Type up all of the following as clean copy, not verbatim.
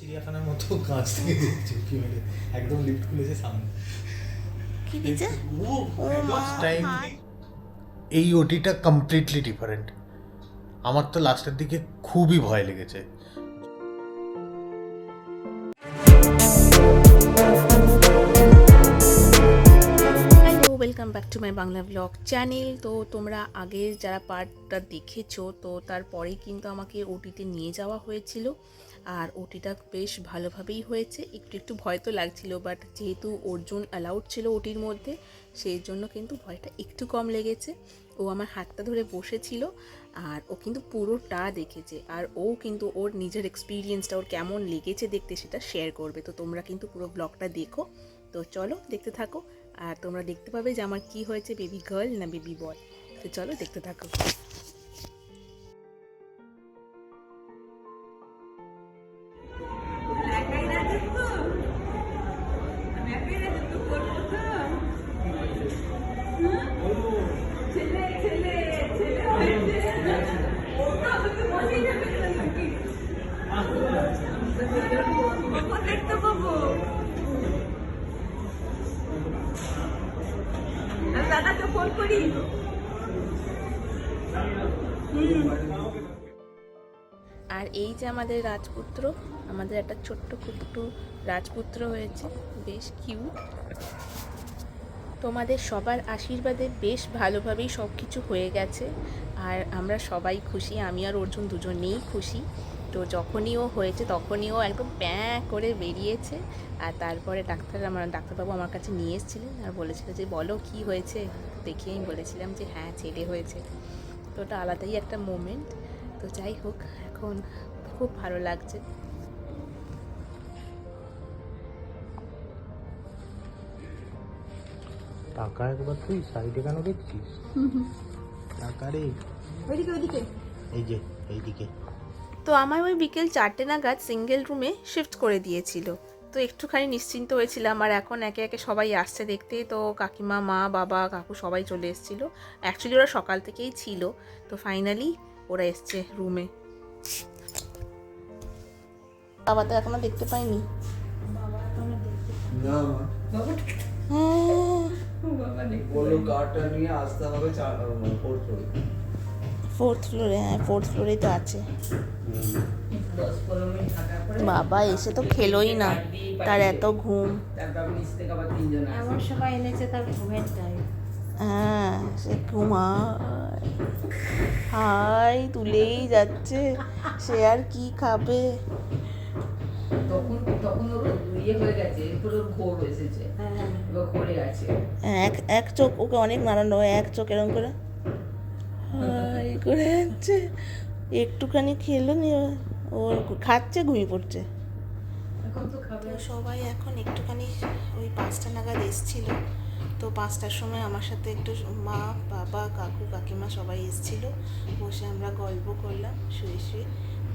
চিড়িয়াখানার মতো কাঁচ থেকে ঝুঁকি মেরে একদম লিফট খুলেছে সামনে। কি দিছে? টাইম এই ওটিটা কমপ্লিটলি ডিফারেন্ট। আমার তো লাস্টের দিকে খুবই ভয় লেগেছে। Welcome back to my Bangla blog channel. তো তোমরা আগে যারা পার্টটা দেখেছো তো তারপরেই কিন্তু আমাকে ওটিতে নিয়ে যাওয়া হয়েছিল, আর ওটিটা বেশ ভালোভাবেই হয়েছে। একটু একটু ভয় তো লাগছিল, বাট যেহেতু অর্জুন অ্যালাউড ছিল ওটির মধ্যে, সেই জন্য কিন্তু ভয়টা একটু কম লেগেছে। ও আমার হাতটা ধরে বসেছিল আর ও কিন্তু পুরোটা দেখেছে, আর ও কিন্তু ওর নিজের এক্সপিরিয়েন্সটা ওর কেমন লেগেছে দেখতে সেটা শেয়ার করবে। তো তোমরা কিন্তু পুরো ব্লগটা দেখো। তো চলো দেখতে থাকো, আর তোমরা দেখতে পাবে যে আমার কি হয়েছে, বেবি গার্ল না বেবি বয়। তো চলো দেখতে থাকো। দেখতে পাবো দাদাকে ফোন করি। আর এই যে আমাদের রাজপুত্র, আমাদের একটা ছোট্ট কুট্টু রাজপুত্র হয়েছে, বেশ কিউট। তোমাদের সবার আশীর্বাদে বেশ ভালোভাবেই সব কিছু হয়ে গেছে, আর আমরা সবাই খুশি। আমি আর অর্জুন দুজনেই খুশি। তো যখনই ও হয়েছে তখনই ও একদম প্যাঁ করে বেরিয়েছে, আর তারপরে ডাক্তারবাবু আমার কাছে নিয়ে এসেছিলেন আর বলেছিল যে বলো কি হয়েছে। দেখে আমি বলেছিলাম যে হ্যাঁ ছেলে হয়েছে। তো ওটা আলাদাই একটা মোমেন্ট। তো যাই হোক, এখন খুব ভালো লাগছে। টাকা একবার তুই সাইডে কেন দেখছিস? টাকা রে ওইদিকে ওইদিকে এই যে এইদিকে। তো আমার ওই বিকেল 4টে নাগাদ সিঙ্গেল রুমে শিফট করে দিয়েছিল। তো একটুখানি নিশ্চিন্ত হয়েছিলাম, আর এখন একে একে সবাই আসছে দেখতে। তো কাকিমা, মা, বাবা, কাকু সবাই চলে এসেছিলো। অ্যাকচুয়ালি ওরা সকাল থেকেই ছিল, তো ফাইনালি ওরা এসছে রুমে। বাবা তো এখনো দেখতে পাইনি। না বললো কারটা নিয়ে আসতে হবে ফোর্থ ফ্লোরে। হ্যাঁ, ফোর্থ ফ্লোরেই তো আছে। বাবা এসে তো খেলোই না, তার এত ঘুম। এমন সময় এনেছে তার ঘুমের টাইম। হ্যাঁ, সে ঘুমায়, হাই তুলেই যাচ্ছে। সে আর কি খাবে? তখন ওর ইয়ে হয়ে গেছে, এরপর ওর ঘোর এসেছে, এবার ঘোরে আছে। এক চোখ ওকে অনেক নাড়ানো, এক চোখ এরকম করে হাই করে যাচ্ছে। একটুখানি খেলো নি, ওর খাচ্ছে, ঘুমিয়ে পড়ছে। তো সবাই এখন একটুখানি ওই 5টা নাগাদ এসছিল। তো 5টার সময় আমার সাথে একটু মা, বাবা, কাকু, কাকিমা সবাই এসছিল। বসে আমরা গল্প করলাম শুয়ে শুয়ে।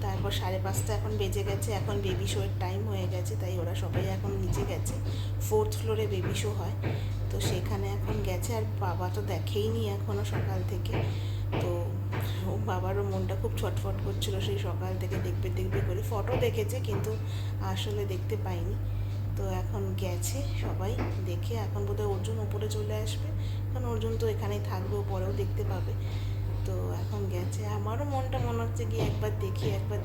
তারপর 5:30 এখন বেজে গেছে, এখন বেবি শোয়ের টাইম হয়ে গেছে, তাই ওরা সবাই এখন নিচে গেছে। ফোর্থ ফ্লোরে বেবি শো হয়, তো সেখানে এখন গেছে। আর বাবা তো দেখেইনি এখনও সকাল থেকে। তো বাবারও মনটা খুব ছটফট করছিল সেই সকাল থেকে, দেখবে দেখবে করে। ফটো দেখেছে কিন্তু আসলে দেখতে পাইনি। তো এখন গেছে সবাই দেখে। এখন বোধহয় অর্জুন ওপরে চলে আসবে, কারণ অর্জুন তো এখানেই থাকবে, ও পরেও দেখতে পাবে। তো এখন গেছে। আমারও মনটা মনে হচ্ছে গিয়ে একবার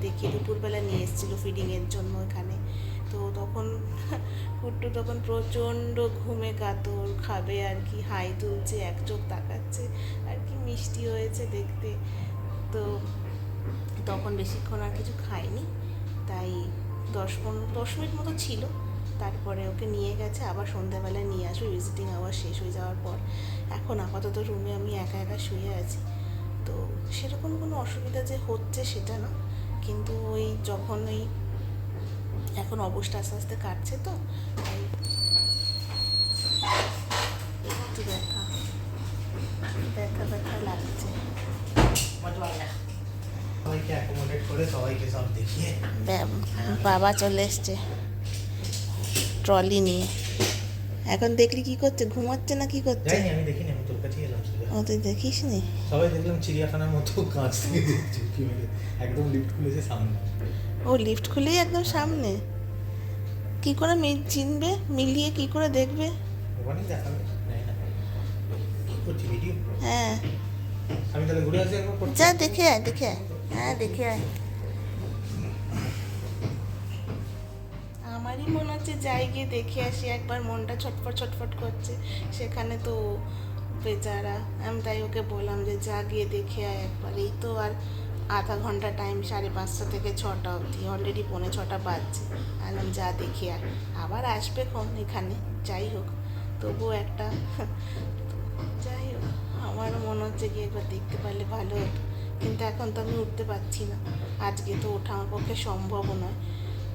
দেখি। দুপুরবেলা নিয়ে এসেছিলো ফিডিংয়ের জন্য এখানে। তো তখন কুট্টু তখন প্রচণ্ড ঘুমে কাতর, খাবে আর কি, হাই তুলছে, এক চোখ তাকাচ্ছে, আর কি মিষ্টি হয়েছে দেখতে। তো তখন বেশিক্ষণ আর কিছু খাইনি, তাই 10 মিনিট মতো ছিল। তারপরে ওকে নিয়ে গেছে, আবার সন্ধ্যাবেলায় নিয়ে আসবে ভিজিটিং আওয়ার শেষ হয়ে যাওয়ার পর। এখন আপাতত রুমে আমি একা একা শুয়ে আছি। তো সেরকম কোনো অসুবিধা যে হচ্ছে সেটা না, কিন্তু ওই যখন ওই এখন অবস্থা আস্তে আস্তে কাটছে, তো তাই একটু ব্যথা লাগছে। সবাইকে অ্যাকোমোডেট করে সবাইকে সব দেখিয়ে বাবা চলে এসছে ট্রলি নিয়ে। এখন দেখলি কি করছে, ঘুমাচ্ছে না কি করছে? জানি, আমি দেখিনি, আমি তোর কাছেই এলাম। ও তুই দেখিস নি? সবাই দেখলাম চিড়িয়াখানার মতো কাঁচ থেকে ঝুঁকি মেরে একদম লিফট খুলেছে সামনে। ও লিফট খুলেই একদম সামনে। কি করে চিনবে, মিলিয়ে কি করে দেখবে? ওখানেই দেখাবে, জানি না। কি করছি ভিডিও? হ্যাঁ, আমি তাহলে ঘুরে আসি একবার করছি। যা দেখে আয়, দেখে আয়। হ্যাঁ, দেখে আয়। আমারই মনে হচ্ছে যাই গিয়ে দেখে আসি একবার, মনটা ছটফট ছটফট করছে। সেখানে তো বেচারা, আমি তাই ওকে বললাম যে যা গিয়ে দেখে আয় একবার। এই তো আর আধা ঘন্টা টাইম, 5:30 থেকে 6টা অবধি, অলরেডি 5:45 বাজছে। আলাম যা দেখে আয়, আবার আসবে কোন এখানে, যাই হোক তবুও একটা যাই হোক, আমারও মনে হচ্ছে গিয়ে একবার দেখতে পারলে ভালো হতো, কিন্তু এখন তো আমি উঠতে পারছি না। আজকে তো ওঠা আমার পক্ষে সম্ভবও নয়,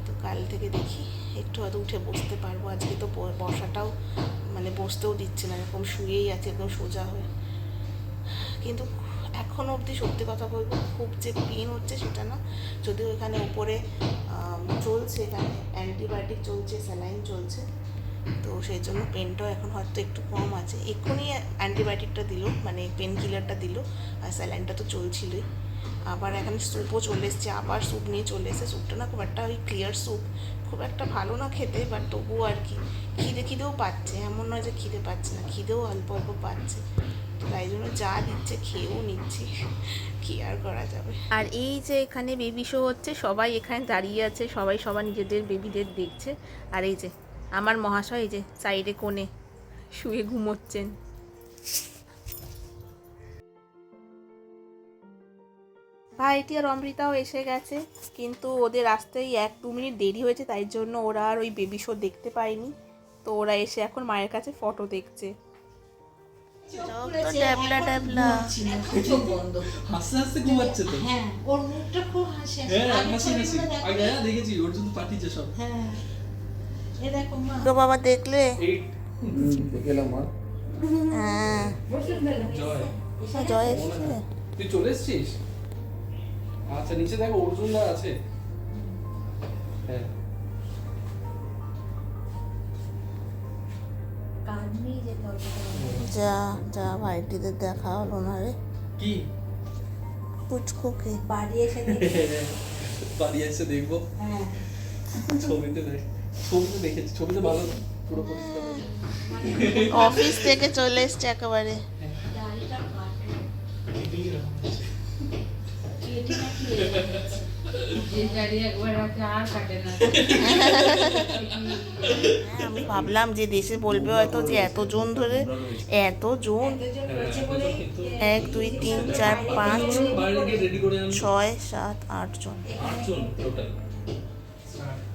তো কাল থেকে দেখি একটু হয়তো উঠে বসতে পারবো। আজকে তো বসাটাও মানে বসতেও দিচ্ছে না, এরকম শুয়েই আছে একদম সোজা হয়ে। কিন্তু এখনও অবধি সত্যি কথা বলবো, খুব যে পেন হচ্ছে সেটা না, যদিও এখানে উপরে চলছে, এখানে অ্যান্টিবায়োটিক চলছে, স্যালাইন চলছে, তো সেই জন্য পেনটাও এখন হয়তো একটু কম আছে। এক্ষুনি অ্যান্টিবায়োটিকটা দিল, মানে পেন কিলারটা দিল, আর স্যালাইনটা তো চলছিলই। আবার এখানে স্যুপও চলে এসছে, আবার স্যুপ নিয়ে চলে এসেছে। স্যুপটা না খুব একটা, ওই ক্লিয়ার স্যুপ, খুব একটা ভালো না খেতে, বাট তবুও আর কি খিদেও পাচ্ছে, এমন নয় যে খিদে পাচ্ছে না, খিদেও অল্প অল্প পাচ্ছে, তো তাই জন্য যা দিচ্ছে খেয়েও নিচ্ছি, কি আর করা যাবে। আর এই যে এখানে বেবি শো হচ্ছে, সবাই এখানে দাঁড়িয়ে আছে, সবাই সবার নিজেদের বেবিদের দেখছে। আর এই যে আমার মহাশয় এই যে সাইডে কোণে শুয়ে ঘুমোচ্ছেন। ভাইটি আর অমৃতাও এসে গেছে, কিন্তু ওদের আসতেই 1-2 মিনিট দেরি হয়েছে, তাই জন্য ওরা আর ওই বেবি শো দেখতে পায়নি। তো ওরা এসে এখন মায়ের কাছে ফটো দেখছে। ড্যাবলা ড্যাবলা চোখ বন্ধ। হাসতে হাসতে ঘুমাচ্ছে তো। হ্যাঁ, ওর মুখটা খুব হাসি হাসি। হ্যাঁ, আগে হাসি হাসি। ছবিগুলো দেখো। আগে দেখেছি, ওর জন্য পাঠিয়েছে সব। হ্যাঁ, এ দেখো মা। তো বাবা দেখলে? এই দেখলাম মা। হ্যাঁ, জয়, জয় এসেছে। তুই চলে এসেছিস? আচ্ছা, নিচে দেখো অর্জুনদা আছে। হ্যাঁ, কান নিয়ে যেতে হবে তোমার। যা যা, ভাইটিদের দেখা হলো না রে, কি পুচকুকে। বাড়ি এসে দেখি। বাড়ি এসে দেখবো। হ্যাঁ, ছবিতে দেখেছি, ছবিতে ভালো পুরো পরিষ্কার। অফিস থেকে চলে এসছে একেবারে। দাড়িটা কাটলো। কেটে নাকি এসেছে। যে দাড়ি একবার আছে আর কাটে না। হ্যাঁ, আমি ভাবলাম যে দেশে বলবে হয়তো যে এতজন ধরে, এতজন, এতজন রয়েছে বলেই 1 2 3 4 5 বাইরে গিয়ে রেডি করে আনছি 6 7 8 জন। 8 জন টোটাল।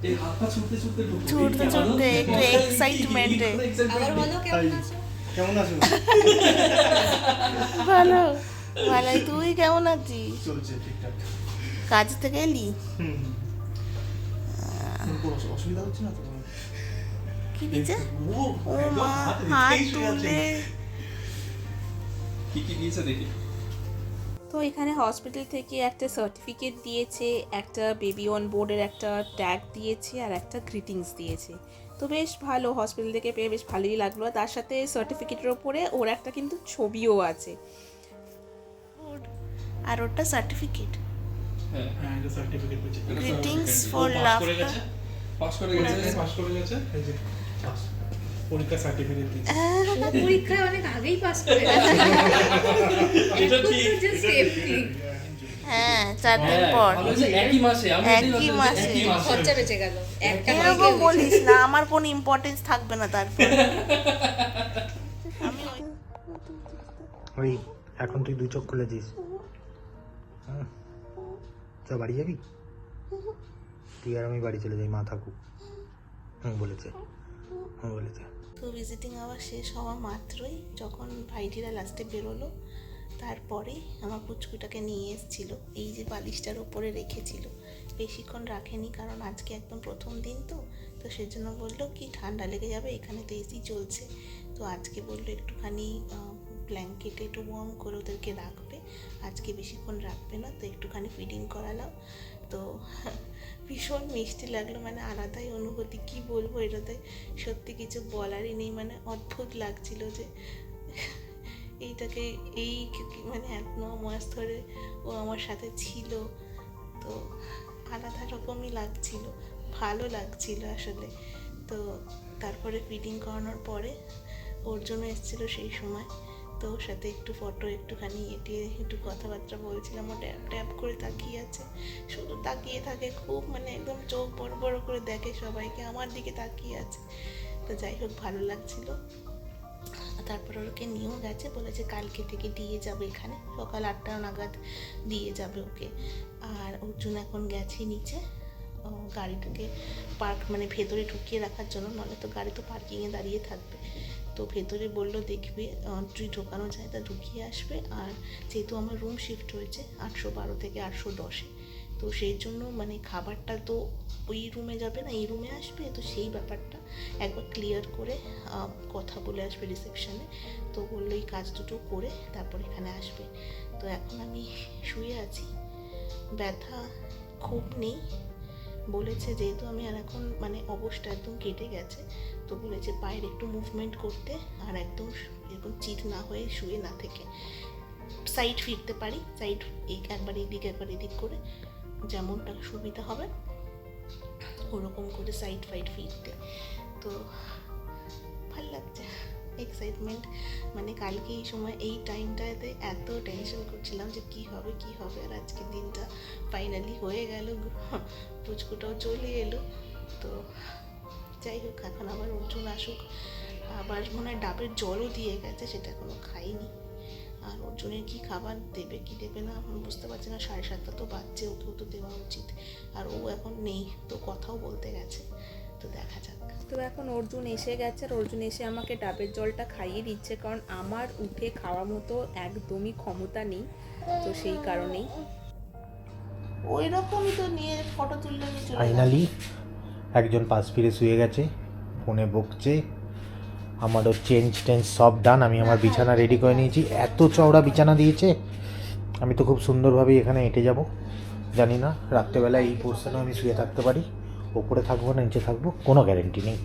এই হাত পা ছুটতে ছুটতে ঢুকবো। ছুটতে ছুটতে একটু এক্সাইটমেন্টে। আবার বলো কেমন আছো? কেমন আছো? ভালো ভালোই, তুই কেমন আছিস? চলছে ঠিকঠাক। কাজ থেকে এলি? কোনো অসুবিধা হচ্ছে না তো? কি দিচ্ছে? ও ও মা, হাত তুলে। কি কি দিয়েছে দেখি। তো এখানে হসপিটাল থেকে একটা সার্টিফিকেট দিয়েছে, একটা বেবি অন বোর্ডের একটা ট্যাগ দিয়েছে, আর একটা গ্রিটিংস দিয়েছে। তো বেশ ভালো, হসপিটাল থেকে পেয়ে বেশ ভালোই লাগলো। তার সাথে সার্টিফিকেটের ওপরে ওর একটা কিন্তু ছবিও আছে, আর ওটা সার্টিফিকেট। হ্যাঁ, হ্যাঁ, এটা সার্টিফিকেট পেয়েছি। Greetings for laughter. পাস করে গেছে। পাস করে গেছে, এই যে পাস। পরীক্ষা সার্টিফিকেট দিয়েছি। ও পরীক্ষায় অনেক আগেই পাস করে গেছে। এটা ঠিক। Just safety। হ্যাঁ, 4 দিন পর। ভালো হয়েছে, একই মাসে আমি একই এটাই ভাবছিলাম যে মাসে। একই মাসে। খরচা বেঁচে গেল। একটা এরকম বলিস না, আমার কোনো ইম্পর্টেন্স থাকবে না তারপর। আমি ওই এখন তুই 2 চোখ খুলেছিস। চ বাড়ি যাবি? তুই আর আমি বাড়ি চলে যাই, মা থাকুক। বলেছে। তো ভিজিটিং আওয়ার শেষ হওয়া মাত্রই যখন ভাইটিরা লাস্টে বেরোলো, তারপরেই আমার পুচকুটাকে নিয়ে এসেছিলো। এই যে বালিশটার ওপরে রেখেছিল, বেশিক্ষণ রাখেনি, কারণ আজকে একদম প্রথম দিন তো সেজন্য বললো কি ঠান্ডা লেগে যাবে, এখানে তো এসি চলছে। তো আজকে বললো একটুখানি ব্ল্যাঙ্কেটে একটু ওয়ার্ম করে ওদেরকে রাখবে, আজকে বেশিক্ষণ রাখবে না, তো একটুখানি ফিডিং করালাম। তো ভীষণ মিষ্টি লাগলো, মানে আলাদাই অনুভূতি, কি বলবো, এটাতে সত্যি কিছু বলারই নেই। মানে অদ্ভুত লাগছিল যে এইটাকে মানে 9 মাস ধরে ও আমার সাথে ছিল, তো আলাদা রকমই লাগছিল। ভালো লাগছিল আসলে। তো তারপরে ফিডিং করানোর পরে ওর জন্য এসেছিলো সেই সময়, তো ওর সাথে একটু ফটো একটুখানি এটিয়ে একটু কথাবার্তা বলছিলাম। ও ট্যাপ ট্যাপ করে তাকিয়ে আছে, শুধু তাকিয়ে থাকে, খুব মানে একদম চোখ বড় বড় করে দেখে সবাইকে, আমার দিকে তাকিয়ে আছে। তো যাই হোক ভালো লাগছিল। তারপর ওকে নিয়েও গেছে, বলেছে কালকে থেকে দিয়ে যাবে, এখানে সকাল 8টা নাগাদ দিয়ে যাবে ওকে। আর অর্জুন এখন গেছে নিচে গাড়িটাকে পার্ক মানে ভেতরে ঢুকিয়ে রাখার জন্য, নাহলে তো গাড়ি তো পার্কিংয়ে দাঁড়িয়ে থাকবে। তো ভেতরে বললো দেখবে যদি ঢোকানো যায় তা ঢুকিয়ে আসবে। আর যেহেতু আমার রুম শিফট হয়েছে 812 থেকে 810-এ, তো সেই জন্য মানে খাবারটা তো ওই রুমে যাবে না, এই রুমে আসবে। তো সেই ব্যাপারটা একবার ক্লিয়ার করে কথা বলে আসবে রিসেপশনে। তো বললো এই কাজ দুটো করে তারপর এখানে আসবে। তো এখন আমি শুয়ে আছি, ব্যথা খুব নেই। বলেছে যেহেতু আমি আর এখন মানে অবস্থা একদম কেটে গেছে, তো বলেছে পায়ের একটু মুভমেন্ট করতে, আর একদম এরকম চিত না হয়ে শুয়ে না থেকে সাইড ফিরতে পারি, সাইড একবার এদিক একবার এদিক করে যেমনটা সুবিধা হবে ওরকম করে সাইড ফাইড ফিরতে। তো ভালো লাগছে, এক্সাইটমেন্ট। মানে কালকে এই সময় এই টাইমটাতে এত টেনশন করছিলাম যে কি হবে কি হবে, আর আজকের দিনটা ফাইনালি হয়ে গেল, পুচকুটাও চলে এলো। তো যাই হোক, এখন আবার অর্জুন আসুক, আবার মনে হয় ডাবের জলও দিয়ে গেছে, সেটা এখনো খাইনি। আর অর্জুনের কি খাবার দেবে কি দেবে না বুঝতে পারছি না, 7:30 তো বাজছে, ওকেও তো দেওয়া উচিত। আর ও এখন নেই, তো কথাও বলতে গেছে, তো দেখা যাক। তো এখন অর্জুন এসে গেছে, আর অর্জুন এসে আমাকে ডাবের জলটা খাইয়ে দিচ্ছে, কারণ আমার উঠে খাওয়ার মতো একদমই ক্ষমতা নেই, তো সেই কারণেই। ওই রকমই তো নিয়ে ফটো তুললে নিয়ে চলে গেল। ফাইনালি একজন পাশ ফিরে শুয়ে গেছে, ফোনে বকছে। আমারও চেঞ্জ সব ডান। আমি আমার বিছানা রেডি করে নিয়েছি। এত চওড়া বিছানা দিয়েছে, আমি তো খুব সুন্দরভাবে এখানে এঁটে যাব। জানি না রাত্রেবেলা এই পোর্শনেও আমি শুয়ে থাকতে পারি, ওপরে থাকবো না নিচে থাকবো কোনো গ্যারেন্টি নেই।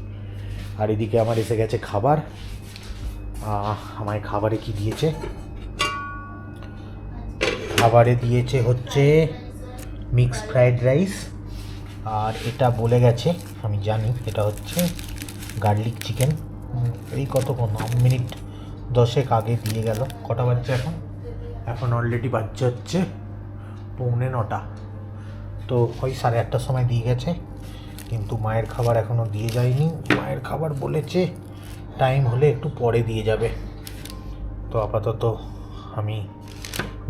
আর এদিকে আমার এসে গেছে খাবার। আমায় খাবারে কি দিয়েছে? খাবারে দিয়েছে হচ্ছে মিক্সড ফ্রাইড রাইস, আর এটা বলে গেছে আমি জানি এটা হচ্ছে গার্লিক চিকেন। এই কতক্ষণ মিনিট 10 আগে দিয়ে গেল। কটা বাজছে এখন? এখন অলরেডি বাজছে হচ্ছে 8:45। তো ওই 8:30টার সময় দিয়ে গেছে, কিন্তু মায়ের খাবার এখনও দিয়ে যায়নি। মায়ের খাবার বলেছে টাইম হলে একটু পরে দিয়ে যাবে। তো আপাতত আমি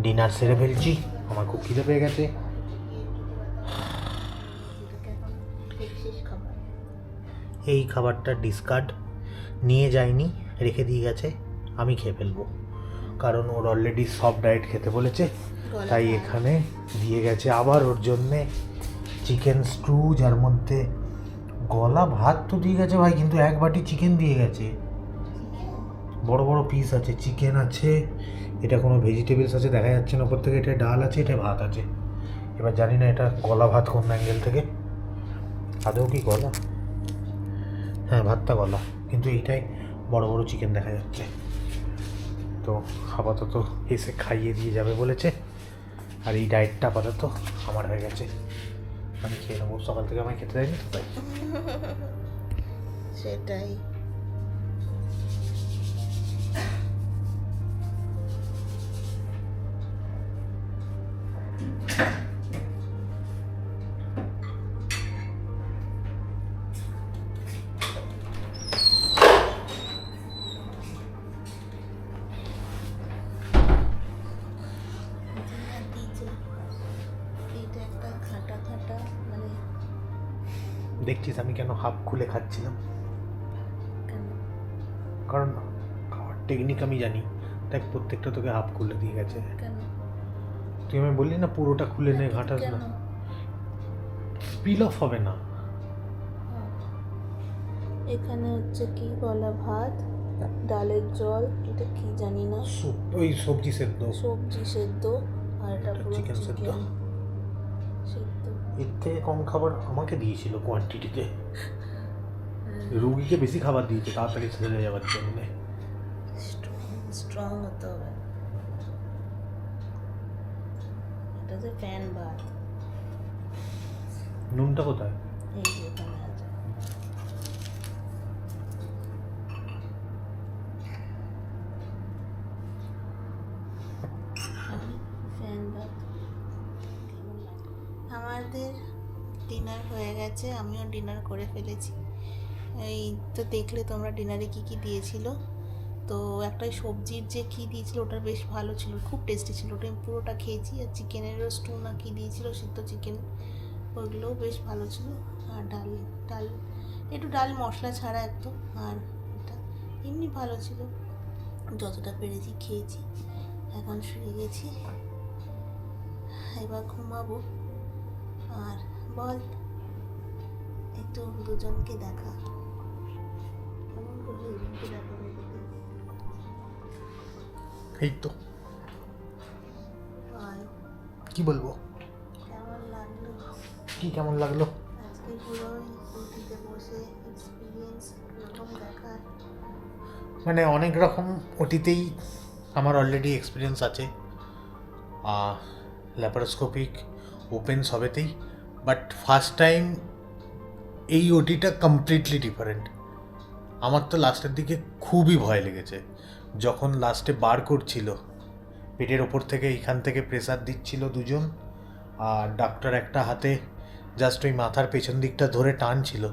ডিনার সেরে ফেলছি, আমার খুব খিদে পেয়ে গেছে। এই খাবারটা ডিসকার্ড নিয়ে যায়নি, রেখে দিয়ে গেছে, আমি খেয়ে ফেলবো, কারণ ওর অলরেডি সব ডায়েট খেতে বলেছে, তাই এখানে দিয়ে গেছে। আবার ওর জন্যে চিকেন স্টু, যার মধ্যে গলা ভাত তো দিয়ে গেছে ভাই, কিন্তু 1 বাটি চিকেন দিয়ে গেছে, বড় বড় পিস আছে, চিকেন আছে, এটা কোনো ভেজিটেবলস আছে দেখা যাচ্ছে না ওপর থেকে, এটা ডাল আছে, এটা ভাত আছে। এবার জানি না এটা গলা ভাত কোন অ্যাঙ্গেল থেকে, আদৌ কি গলা? হ্যাঁ ভাতটা গলা, কিন্তু এইটাই বড় বড় চিকেন দেখা যাচ্ছে। তো আপাতত এসে খাইয়ে দিয়ে যাবে বলেছে, আর এই ডায়েটটা আপাতত আমার হয়ে গেছে, আমি খেয়ে নেবো। সকাল থেকে আমায় খেতে দেয়নি তো তাই। সেটাই। এটা একটা খাটা খাটা মানে দেখছিস আমি কেন হাফ খুলে খাচ্ছিলাম? কেন? কারণ খাওয়ার টেকনিক আমি জানি, তাই প্রত্যেকটা তোকে হাফ খুলে দিয়ে গেছে। কেন? তুই আমি বললি না পুরোটা খুলে নে, ঘাটাস না, কেন? স্পিল অফ হবে না। এখানে হচ্ছে কি গলা ভাত, ডালের জল, এটা কি জানি না, ওই সবজি সেদ্ধ, সবজি সেদ্ধ, আর এটা পুরো চিকেন সেদ্ধ। চিকেন সেদ্ধ। এর থেকে কম খাবার আমাকে দিয়েছিল কোয়ান্টিটিতে, রুগীকে বেশি খাবার দিয়েছে তাড়াতাড়ি সেরে যাওয়ার জন্য। স্ট্রং হতে হবে। এটা যে ফ্যান ভাত। নুনটা কোথায়? এই যে এখানে আছে। ফ্যান দাও। আমাদের ডিনার হয়ে গেছে, আমিও ডিনার করে ফেলেছি। এই তো দেখলে তোমরা ডিনারে কি কি দিয়েছিল। তো একটা সবজির যে কী দিয়েছিল ওটা বেশ ভালো ছিল, খুব টেস্টি ছিল, ওটা আমি পুরোটা খেয়েছি। আর চিকেনেরও স্টু না কী দিয়েছিল, সিদ্ধ চিকেন, ওগুলোও বেশ ভালো ছিল। আর ডাল ডাল একটু ডাল মশলা ছাড়া একদম। আর এটা এমনি ভালো ছিল, যতটা পেরেছি খেয়েছি। এখন শুয়ে গেছি, এবার ঘুমাবো। আর বল একটু দুজনকে দেখা, কেমন করে দুজনকে দেখা বলতে? এই তো বল কি বলবো, কেমন লাগলো কেমন লাগলো? আজকে পুরো স্কুটিতে বসে এক্সপিরিয়েন্স এরকম দেখার? মানে অনেক রকম ওটিতেই আমার অলরেডি এক্সপিরিয়েন্স আছে, ল্যাপারোস্কোপিক ওপেন সবেতেই, বাট ফার্স্ট টাইম এই ওটিটা কমপ্লিটলি ডিফারেন্ট। আমার তো লাস্টের দিকে খুবই ভয় লেগেছে, যখন লাস্টে বার করছিল পেটের ওপর থেকে, এইখান থেকে প্রেসার দিচ্ছিল দুজন, আর ডাক্তার একটা হাতে জাস্ট ওই মাথার পেছন দিকটা ধরে টানছিল।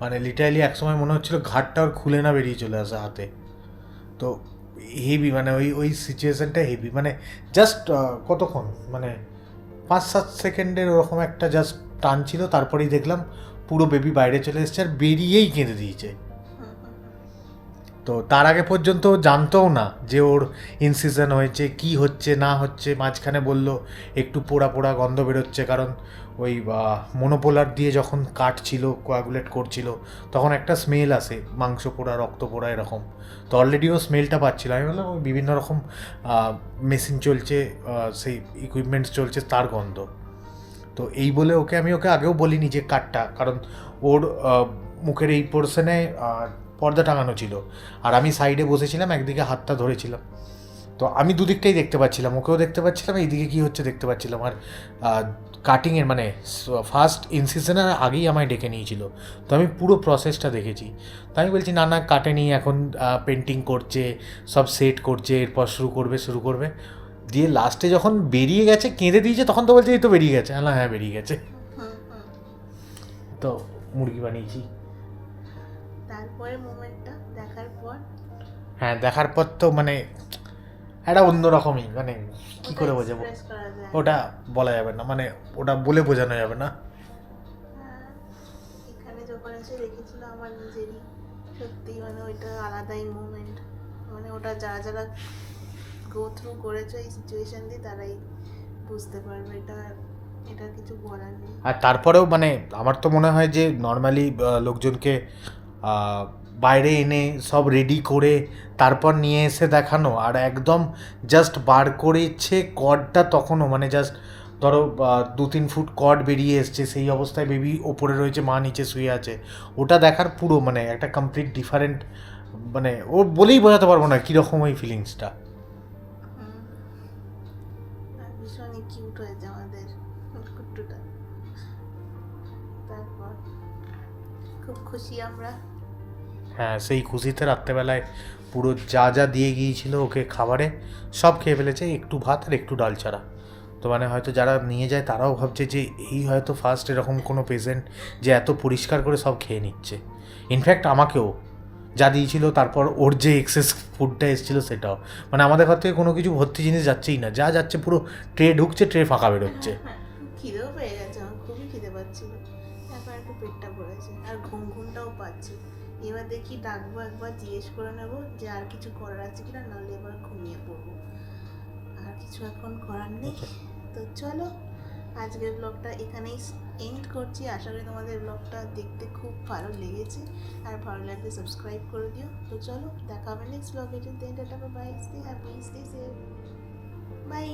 মানে লিটারালি একসময় মনে হচ্ছিল ঘাটটা ওর খুলে না বেরিয়ে চলে আসে হাতে। তো হেভি, মানে ওই সিচুয়েশানটা হেভি, মানে জাস্ট কতক্ষণ, মানে 5-7 সেকেন্ডের ওরকম একটা জাস্ট টান ছিল, তারপরেই দেখলাম পুরো বেবি বাইরে চলে এসেছে আর বেরিয়েই কেঁদে দিয়েছে। তো তার আগে পর্যন্ত ও জানতোও না যে ওর ইনসিশন হয়েছে, কি হচ্ছে না হচ্ছে। মাঝখানে বলল একটু পোড়া পোড়া গন্ধ বেরোচ্ছে, কারণ ওই মনোপোলার দিয়ে যখন কাটছিল, কোয়াগুলেট করছিল, তখন একটা স্মেল আসে, মাংস পোড়া, রক্ত পোড়া এরকম। তো অলরেডি ও স্মেলটা পাচ্ছিল। আমি বললাম ওই বিভিন্ন রকম মেশিন চলছে, সেই ইকুইপমেন্টস চলছে, তার গন্ধ। তো এই বলে আমি ওকে আগেও বলিনি যে কাটটা, কারণ ওর মুখের এই পোর্শনে পর্দা টাঙানো ছিল, আর আমি সাইডে বসেছিলাম, একদিকে হাতটা ধরেছিলাম। তো আমি দুদিকটাই দেখতে পাচ্ছিলাম, ওকেও দেখতে পাচ্ছিলাম, এইদিকে কী হচ্ছে দেখতে পাচ্ছিলাম। আর কাটিংয়ের মানে ফার্স্ট ইনসিশনের আগেই আমায় ডেকে নিয়েছিল, তো আমি পুরো প্রসেসটা দেখেছি। তো আমি বলছি না কাটেনি, এখন পেন্টিং করছে, সব সেট করছে, এরপর শুরু করবে। দিয়ে লাস্টে যখন বেরিয়ে গেছে, কেঁদে দিয়েছে, তখন তো বলছে এই তো বেরিয়ে গেছে। হ্যাঁ বেরিয়ে গেছে। তো মুরগি বানিয়েছি। তারপরে মোমেন্টটা দেখার পর? হ্যাঁ, দেখার পর তো মানে একটা অন্যরকমই, মানে কী করে বোঝাবো, Express করা যায়। ওটা বলা যাবে না, মানে ওটা বলে বোঝানো যাবে না। হ্যাঁ, এখানে যখন এসে দেখেছিল আমার নিজেরই সত্যি, মানে ওইটা আলাদাই মোমেন্ট। মানে ওটা যারা গো থ্রু করেছে এই সিচুয়েশন দিয়ে, তারাই বুঝতে পারবে। এটা কিছু বলার নেই। আর তারপরেও মানে আমার তো মনে হয় যে নর্মালি লোকজনকে বাইরে এনে সব রেডি করে তারপর নিয়ে এসে দেখানো, আর একদম জাস্ট বার করেছে কর্ডটা, তখনও মানে জাস্ট ধরো 2-3 ফুট কর্ড বেরিয়ে এসছে, সেই অবস্থায় বেবি ওপরে রয়েছে, মা নিচে শুয়ে আছে, ওটা দেখার পুরো মানে একটা কমপ্লিট ডিফারেন্ট, মানে ও বলেই বোঝাতে পারবো না কীরকম ওই ফিলিংসটা। আর ভীষণই কিউট হয়েছে আমাদের কুট্টুটা। তারপর খুব খুশি আমরা। হ্যাঁ, সেই খুশিতে রাত্রেবেলায় পুরো যা দিয়ে গিয়েছিল ওকে খাবারে সব খেয়ে ফেলেছে, একটু ভাত আর একটু ডাল ছাড়া। তো মানে হয়তো যারা নিয়ে যায় তারাও ভাবছে যে এই হয়তো ফার্স্ট এরকম কোনো পেশেন্ট যে এত পরিষ্কার করে সব খেয়ে নিচ্ছে। ইনফ্যাক্ট আমাকেও যা দিয়েছিল, তারপর ওর যে এক্সেস ফুডটা এসেছিলো সেটাও, মানে আমাদের ঘর থেকে কোনো কিছু ভর্তি জিনিস যাচ্ছেই না, যা যাচ্ছে পুরো ট্রে ঢুকছে, ট্রে ফাঁকা বেরোচ্ছে। খিদেও পেয়ে গেছে, আমার খুবই খিদে পাচ্ছিল, এখন একটু পেটটা ভরেছে আর ঘুমটাও পাচ্ছে। এবার দেখি ডাকবো, একবার জিজ্ঞেস করে নেবো যে আর কিছু করার আছে কিনা, নাহলে এবার ঘুমিয়ে পড়বো। আর কিছু এখন করার নেই। তো চলো, আজকের ব্লগটা এখানেই এন্ড করছি। আশা করি তোমাদের ব্লগটা দেখতে খুব ভালো লেগেছে, আর ভালো লাগলে সাবস্ক্রাইব করে দিও। তো চলো, দেখা হবে নেক্সট ব্লগে। Bye, stay happy, stay safe, by.